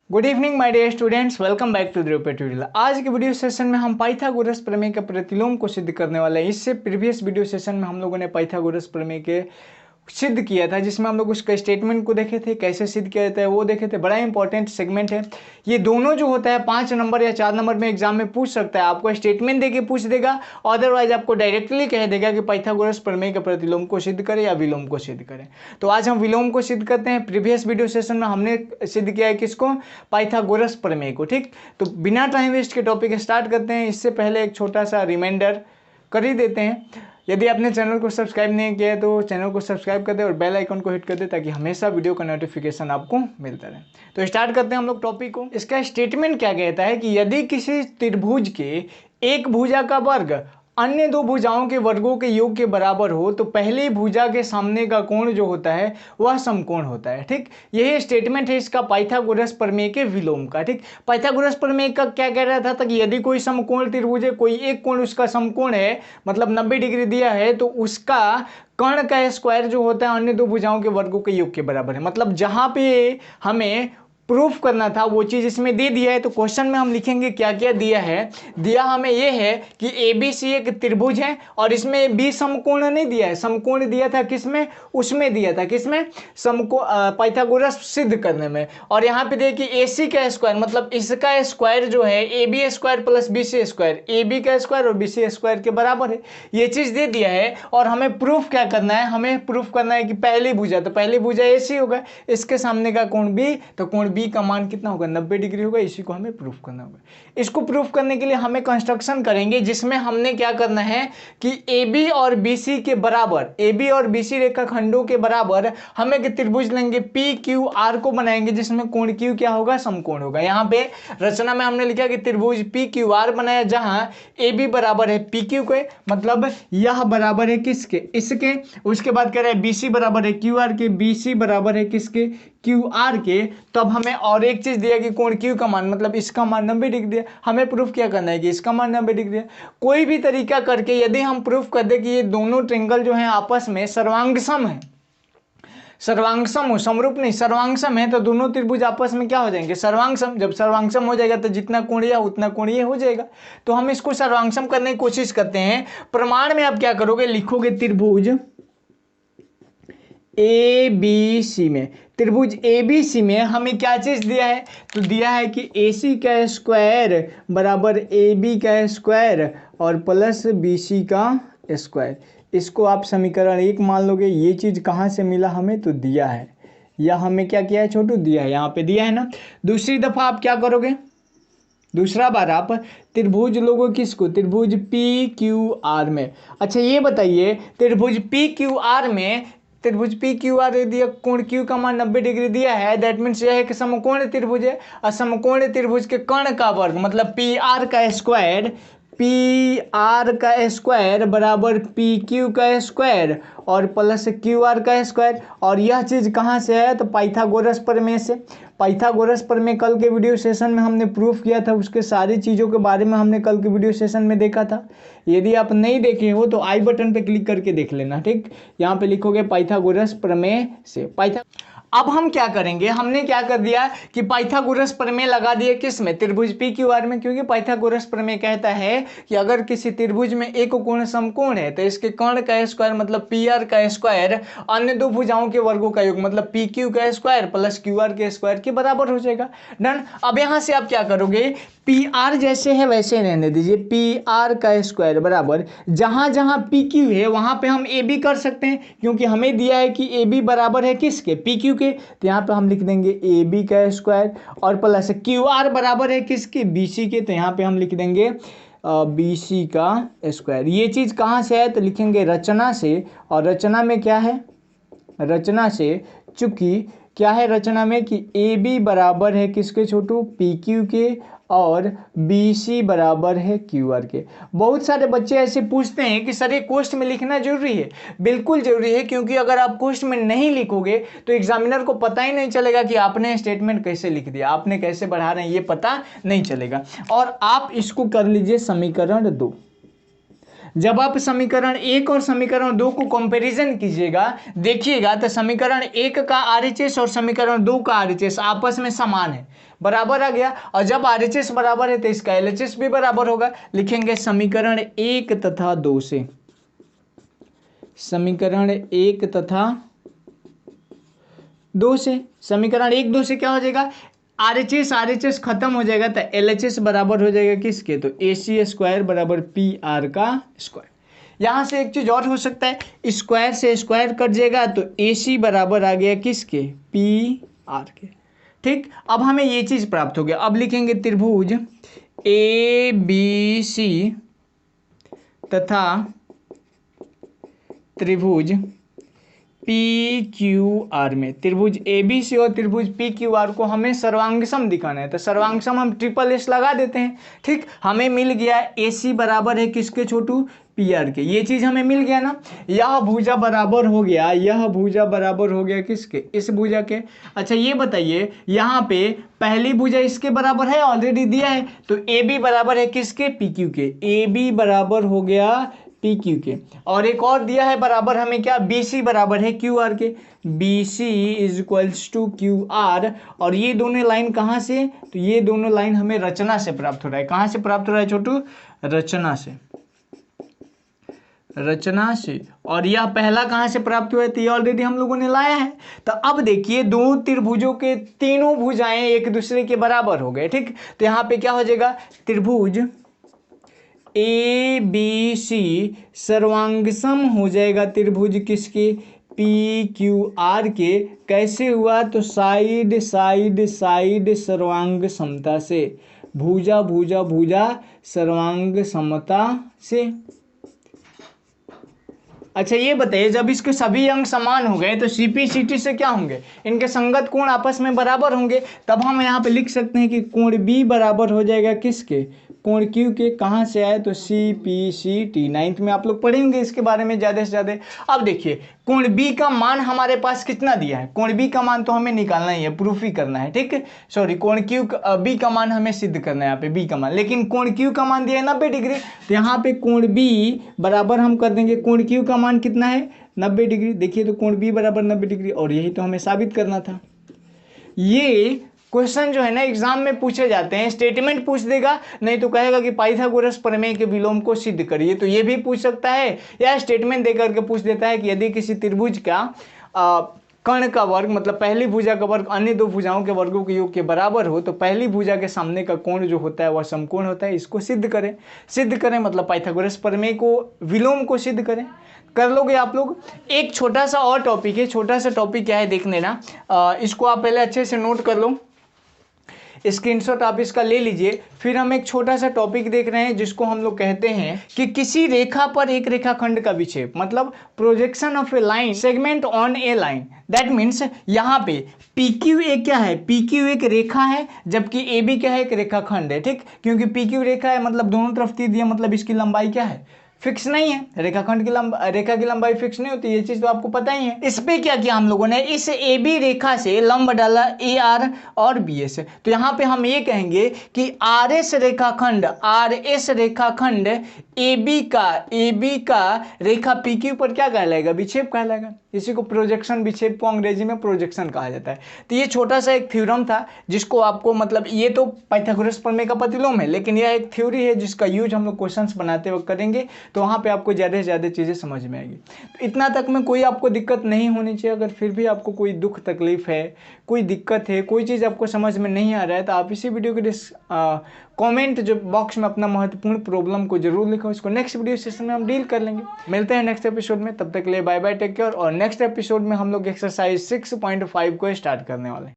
Good evening my dear students, welcome back to the tutorial. आज के video session में हम पाइथागोरस प्रमेय के प्रतिलोम को सिद्ध करने वाले हैं। इससे प्रीवियस वीडियो सेशन में हम लोगों ने पाइथागोरस प्रमेय के सिद्ध किया था, जिसमें हम लोग उसके स्टेटमेंट को देखे थे, कैसे सिद्ध किया जाता है वो देखे थे। बड़ा इंपॉर्टेंट सेगमेंट है ये दोनों। जो होता है 5 नंबर या 4 नंबर में एग्जाम में पूछ सकता है। आपको स्टेटमेंट देके पूछ देगा, अदरवाइज आपको डायरेक्टली कह देगा कि पाइथागोरस प्रमेय के प्रतिलोम को सिद्ध करें या विलोम को सिद्ध करें। तो आज हम विलोम को सिद्ध करते हैं। प्रीवियस वीडियो सेशन में हमने सिद्ध किया है किसको? पाइथागोरस प्रमेय को। ठीक, तो बिना टाइम वेस्ट के टॉपिक स्टार्ट करते हैं। इससे पहले एक छोटा सा रिमाइंडर कर ही देते हैं। यदि आपने चैनल को सब्सक्राइब नहीं किया है तो चैनल को सब्सक्राइब कर दे और बेल आइकन को हिट कर दे, ताकि हमेशा वीडियो का नोटिफिकेशन आपको मिलता रहे। तो स्टार्ट करते हैं हम लोग टॉपिक को। इसका स्टेटमेंट क्या कहता है कि यदि किसी त्रिभुज के एक भुजा का वर्ग अन्य दो भुजाओं के वर्गों के योग के बराबर हो तो पहली भुजा के सामने का कोण जो होता है वह समकोण होता है। ठीक, यही स्टेटमेंट है इसका पाइथागोरस प्रमेय के विलोम का। ठीक, पाइथागोरस प्रमेय का क्या कह रहा था कि यदि कोई समकोण त्रिभुज है, कोई एक कोण उसका समकोण है, मतलब 90 डिग्री दिया है, तो उसका कर्ण का स्क्वायर जो होता है अन्य दो भुजाओं के वर्गों के योग के बराबर है। मतलब जहां पे हमें प्रूफ करना था वो चीज़ इसमें दे दिया है। तो क्वेश्चन में हम लिखेंगे क्या क्या दिया है। दिया हमें ये है कि ए बी सी एक त्रिभुज है और इसमें बी समकोण नहीं दिया है। समकोण दिया था किसमें? उसमें दिया था किसमें? पाइथागोरस सिद्ध करने में। और यहाँ पे देखिए ए सी का स्क्वायर, मतलब इसका स्क्वायर जो है A B square plus B C square, A B का स्क्वायर और बी सी स्क्वायर के बराबर है। ये चीज़ दे दिया है और हमें प्रूफ क्या करना है? हमें प्रूफ करना है कि पहली भुजा, तो पहली भुजा ए सी होगा, इसके सामने का कोण बी, तो कोण बी का मान कितना होगा? 90 डिग्री होगा। इसी को हमें प्रूफ करना होगा। इसको प्रूफ करने के लिए हमें कंस्ट्रक्शन करेंगे, जिसमें हमने क्या करना है कि ए बी और बी सी के बराबर, ए बी और बी सी रेखाखंडों के बराबर हम एक त्रिभुज लेंगे पी क्यू आर को बनाएंगे, जिसमें कोण क्यू क्या होगा? समकोण होगा। यहाँ पे रचना में हमने लिखा कि त्रिभुज पी क्यू आर बनाया, जहां ए बी बराबर है पी क्यू के, मतलब यह बराबर है किसके? इसके। उसके बाद कह रहे हैं बी सी बराबर है क्यू आर के, बी सी बराबर है किसके? क्यू आर के। तो अब हमें और एक चीज दिया कि कोण क्यू का मान, मतलब इसका मान 90 डिग्री है। हमें प्रूफ क्या करना है कि इसका मान 90 डिग्री है। कोई भी तरीका करके यदि हम प्रूफ कर दे कि ये दोनों ट्रायंगल जो है आपस में सर्वांगसम है, सर्वांगसम हो, समरूप नहीं, सर्वांगसम है, तो दोनों त्रिभुज आपस में क्या हो जाएंगे? सर्वांगसम। जब सर्वांगसम हो जाएगा तो जितना कोणीय उतना कोणीय हो जाएगा। तो हम इसको सर्वांगसम करने की कोशिश करते हैं। प्रमाण में आप क्या करोगे? लिखोगे त्रिभुज ए बी सी में, त्रिभुज ए बी सी में हमें क्या चीज दिया है? तो दिया है कि ए सी का स्क्वायर बराबर ए बी का स्क्वायर और प्लस बी सी का स्क्वायर। इसको आप समीकरण 1 मान लोगे। ये चीज कहाँ से मिला हमें? तो दिया है, या हमें क्या किया है छोटू? दिया है, यहाँ पे दिया है ना। दूसरी दफा आप क्या करोगे? दूसरा बार आप त्रिभुज लोगों किसको? त्रिभुज पी क्यू आर में। अच्छा ये बताइए, त्रिभुज पी क्यू आर में, त्रिभुज पी क्यू आर दिया, कोण क्यू का मान 90 डिग्री दिया है, दैट मीन्स यह है कि समकोण त्रिभुज है। और समकोण त्रिभुज के कर्ण का वर्ग, मतलब पी आर का स्क्वायर, पी आर का स्क्वायर बराबर पी क्यू का स्क्वायर और प्लस क्यू आर का स्क्वायर। और यह चीज कहाँ से है? तो पाइथागोरस प्रमेय से। पाइथागोरस प्रमेय कल के वीडियो सेशन में हमने प्रूफ किया था, उसके सारी चीज़ों के बारे में हमने कल के वीडियो सेशन में देखा था। यदि आप नहीं देखे हो तो आई बटन पे क्लिक करके देख लेना। ठीक, यहाँ पे लिखोगे पाइथागोरस प्रमेय से। अब हम क्या करेंगे? हमने क्या कर दिया कि पाइथागोरस प्रमेय लगा दिए किस में? त्रिभुज पी क्यू आर में। क्योंकि पाइथागोरस प्रमेय कहता है कि अगर किसी त्रिभुज में एक कोण समकोण है तो इसके कर्ण का स्क्वायर, मतलब पी आर का स्क्वायर, अन्य दो भुजाओं के वर्गों का योग, मतलब पी क्यू का स्क्वायर प्लस क्यू आर के स्क्वायर के बराबर हो जाएगा। डन। अब यहां से आप क्या करोगे? पी आर जैसे है वैसे रहने दीजिए। पी आर का स्क्वायर बराबर जहां जहां पी क्यू है वहां पे हम ए बी कर सकते हैं, क्योंकि हमें दिया है कि ए बी बराबर है किसके? पी क्यू के। तो यहाँ पे हम लिख देंगे ए बी का स्क्वायर और प्लस क्यू आर बराबर है किसके? बी सी के। तो यहाँ पे हम लिख देंगे बी सी का स्क्वायर। ये चीज़ कहाँ से है? तो लिखेंगे रचना से। और रचना में क्या है? रचना से, चूंकि क्या है रचना में कि ए बी बराबर है किसके छोटू? पी क्यू के, और बी सी बराबर है क्यू आर के। बहुत सारे बच्चे ऐसे पूछते हैं कि सर ये क्वेश्चन में लिखना जरूरी है। बिल्कुल जरूरी है, क्योंकि अगर आप क्वेश्चन में नहीं लिखोगे तो एग्जामिनर को पता ही नहीं चलेगा कि आपने स्टेटमेंट कैसे लिख दिया, आपने कैसे बढ़ा रहे हैं, ये पता नहीं चलेगा। और आप इसको कर लीजिए समीकरण 2। जब आप समीकरण 1 और समीकरण 2 को कंपैरिजन कीजिएगा, देखिएगा तो समीकरण 1 का आरएचएस और समीकरण 2 का आरएचएस आपस में समान है, बराबर आ गया। और जब आरएचएस बराबर है तो इसका एलएचएस भी बराबर होगा। लिखेंगे समीकरण 1 तथा 2 से, समीकरण 1 तथा 2 से, समीकरण 1 2 से क्या हो जाएगा, आरएचएस खत्म हो जाएगा तो एलएचएस बराबर हो जाएगा किसके, तो AC स्क्वायर बराबर PR का स्क्वायर। यहां से एक चीज और हो सकता है, स्क्वायर से स्क्वायर कट जाएगा तो AC बराबर आ गया किसके, PR के। ठीक, अब हमें ये चीज प्राप्त हो गया। अब लिखेंगे त्रिभुज ABC तथा त्रिभुज PQR में, त्रिभुज ABC और त्रिभुज PQR को हमें सर्वांगसम दिखाना है, तो सर्वांगसम हम ट्रिपल S लगा देते हैं। ठीक, हमें मिल गया AC बराबर है किसके छोटू, PR के। ये चीज हमें मिल गया ना, यह भुजा बराबर हो गया, यह भुजा बराबर हो गया किसके, इस भुजा के। अच्छा ये बताइए, यहाँ पे पहली भुजा इसके बराबर है, ऑलरेडी दिया है, तो AB बराबर है किसके, PQ के। AB बराबर हो गया PQ के। और एक और दिया है बराबर हमें क्या, BC बराबर है QR के। BC is equals to QR। और ये दोनों लाइन कहाँ से, तो ये दोनों लाइन हमें रचना से प्राप्त हो रहा है। कहाँ से प्राप्त हो रहा है छोटू, रचना से, रचना से। और यह पहला कहाँ से प्राप्त हुआ है, तो ये ऑलरेडी हम लोगों ने लाया है। तो अब देखिए दो त्रिभुजों के तीनों भुजाएं एक दूसरे के बराबर हो गए। ठीक, तो यहाँ पे क्या हो जाएगा, त्रिभुज ABC सर्वांगसम हो जाएगा त्रिभुज किसके, PQR के। कैसे हुआ, तो साइड साइड साइड सर्वांग समता से, भुजा भुजा भुजा सर्वांग समता से। अच्छा ये बताइए, जब इसके सभी अंग समान हो गए तो CP/CT से क्या होंगे, इनके संगत कोण आपस में बराबर होंगे। तब हम यहाँ पे लिख सकते हैं कि कोण B बराबर हो जाएगा किसके, कोण Q के। कहाँ से आए, तो CP/CT। 9th में आप लोग पढ़ेंगे इसके बारे में ज़्यादा से ज़्यादा। अब देखिए कोण B का मान हमारे पास कितना दिया है, कोण B का मान तो हमें निकालना ही है, प्रूफ ही करना है। ठीक, सॉरी कोण B का मान हमें सिद्ध करना है यहाँ पे, B का मान। लेकिन कोण Q का मान दिया है 90 डिग्री, तो यहाँ पे कोण B बराबर हम कर देंगे, कोण Q का मान कितना है, 90 डिग्री। देखिए तो कोण B बराबर 90 डिग्री, और यही तो हमें साबित करना था। ये क्वेश्चन जो है ना एग्जाम में पूछे जाते हैं, स्टेटमेंट पूछ देगा, नहीं तो कहेगा कि पाइथागोरस प्रमेय के विलोम को सिद्ध करिए, तो ये भी पूछ सकता है। या स्टेटमेंट देकर के पूछ देता है कि यदि किसी त्रिभुज का कर्ण का वर्ग, मतलब पहली भुजा का वर्ग अन्य दो भुजाओं के वर्गों के योग के बराबर हो, तो पहली भुजा के सामने का कोण जो होता है वह समकोण होता है। इसको सिद्ध करें, सिद्ध करें मतलब पाइथागोरस प्रमेय को विलोम को सिद्ध करें। कर लोगे आप लोग। एक छोटा सा और टॉपिक है, छोटा सा टॉपिक क्या है देख लेना, इसको आप पहले अच्छे से नोट कर लो, स्क्रीनशॉट आप इसका ले लीजिए। फिर हम एक छोटा सा टॉपिक देख रहे हैं जिसको हम लोग कहते हैं कि किसी रेखा पर एक रेखाखंड का विक्षेप, मतलब projection of A line segment on A line. That means यहाँ पे PQ एक क्या है, PQ एक रेखा है, जबकि AB क्या है, एक रेखाखंड है। ठीक, क्योंकि PQ रेखा है मतलब दोनों तरफ तीर दिया, मतलब इसकी लंबाई क्या है, फिक्स नहीं है। रेखाखंड की रेखा की लंबाई फिक्स नहीं होती, ये चीज तो आपको पता ही है। इस पे क्या किया हम लोगों ने, इस AB रेखा से लंब डाला AR और BS। तो यहाँ पे हम ये कहेंगे कि RS रेखाखंड AB का रेखा PQ पर क्या कहलाएगा, विक्षेप कहलाएगा। इसी को प्रोजेक्शन, विक्षेप को अंग्रेजी में प्रोजेक्शन कहा जाता है। तो ये छोटा सा एक थ्योरम था जिसको आपको, मतलब ये तो पाइथागोरस प्रमेय का प्रतिलोम है, लेकिन यह एक थ्योरी है जिसका यूज हम लोग क्वेश्चंस बनाते वक्त करेंगे, तो वहाँ पे आपको ज़्यादा से ज़्यादा चीज़ें समझ में आएगी। तो इतना तक में कोई आपको दिक्कत नहीं होनी चाहिए। अगर फिर भी आपको कोई दुख तकलीफ है, कोई दिक्कत है, कोई चीज़ आपको समझ में नहीं आ रहा है, तो आप इसी वीडियो के कमेंट जो बॉक्स में अपना महत्वपूर्ण प्रॉब्लम को जरूर लिखो, इसको नेक्स्ट वीडियो सेशन में हम डील कर लेंगे। मिलते हैं नेक्स्ट एपिसोड में, तब तक के लिए बाय बाय, टेक केयर। और नेक्स्ट एपिसोड में हम लोग एक्सरसाइज 6.5 को स्टार्ट करने वाले हैं।